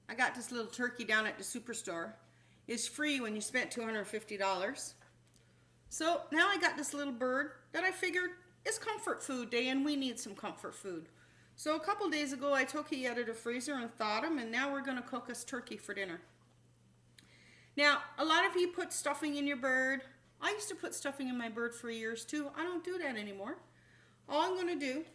I got this little turkey down at the superstore. It's free when you spent $250. So now I got this little bird that I figured is comfort food day and we need some comfort food. So a couple days ago I took he out of the freezer and thawed him, and now we're going to cook us turkey for dinner. Now, a lot of you put stuffing in your bird. I used to put stuffing in my bird for years too. I don't do that anymore. All I'm going to do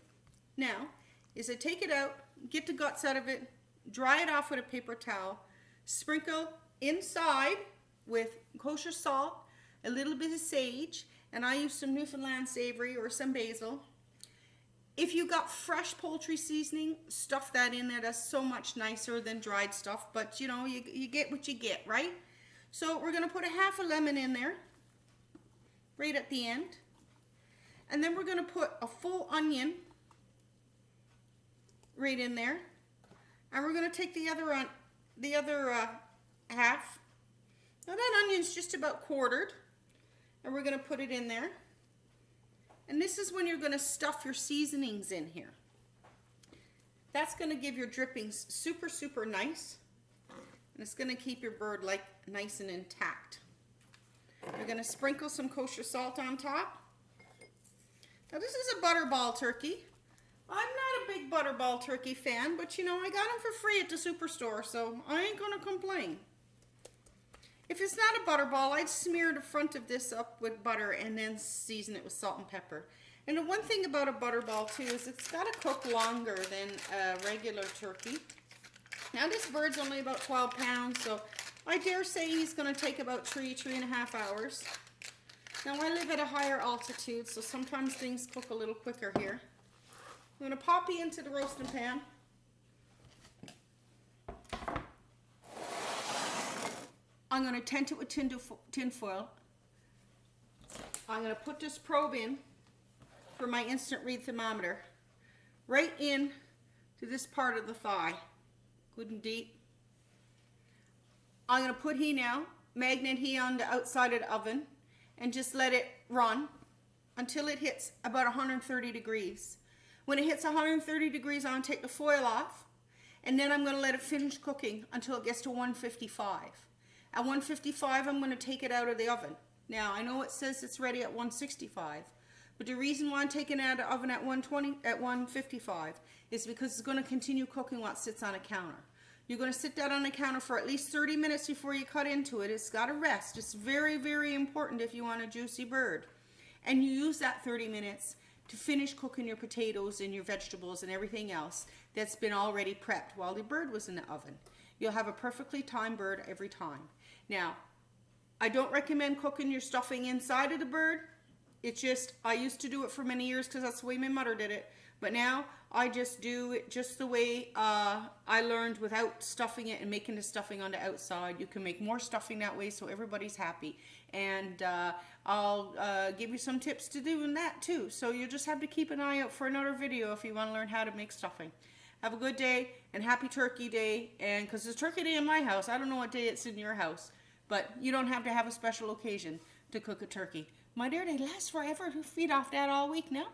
now is I take it out, get the guts out of it, dry it off with a paper towel, sprinkle inside with kosher salt, a little bit of sage, and I use some Newfoundland savory or some basil. If you got fresh poultry seasoning, stuff that in there. That's so much nicer than dried stuff, but you know, you get what you get, right? So we're going to put a half a lemon in there, right at the end. And then we're going to put a full onion right in there. And we're going to take the other half. Now that onion's just about quartered. And we're going to put it in there. And this is when you're going to stuff your seasonings in here. That's going to give your drippings super, super nice. And it's going to keep your bird like nice and intact. We're going to sprinkle some kosher salt on top. Now this is a butterball turkey. I'm not a big butterball turkey fan, but you know, I got them for free at the superstore, so I ain't going to complain. If it's not a butterball, I'd smear the front of this up with butter and then season it with salt and pepper. And the one thing about a butterball too is it's got to cook longer than a regular turkey. Now this bird's only about 12 pounds, so I dare say he's going to take about 3.5 hours. Now I live at a higher altitude, so sometimes things cook a little quicker here. I'm going to pop you into the roasting pan. I'm going to tent it with tin foil. I'm going to put this probe in for my instant read thermometer right in to this part of the thigh, good and deep. I'm going to put he now, magnet he on the outside of the oven, and just let it run until it hits about 130 degrees. When it hits 130 degrees, I'm going to take the foil off, and then I'm going to let it finish cooking until it gets to 155. At 155, I'm going to take it out of the oven. Now, I know it says it's ready at 165, but the reason why I'm taking it out of the oven at 155 is because it's going to continue cooking while it sits on a counter. You're going to sit that on the counter for at least 30 minutes before you cut into it. It's got to rest. It's very, very important if you want a juicy bird. And you use that 30 minutes to finish cooking your potatoes and your vegetables and everything else that's been already prepped while the bird was in the oven. You'll have a perfectly timed bird every time. Now, I don't recommend cooking your stuffing inside of the bird. It's just, I used to do it for many years because that's the way my mother did it. But now, I just do it just the way I learned without stuffing it and making the stuffing on the outside. You can make more stuffing that way so everybody's happy. And I'll give you some tips to doing that too. So you just have to keep an eye out for another video if you want to learn how to make stuffing. Have a good day and happy Turkey Day. And because it's Turkey Day in my house, I don't know what day it's in your house. But you don't have to have a special occasion to cook a turkey. My dear, they last forever. You feed off that all week now.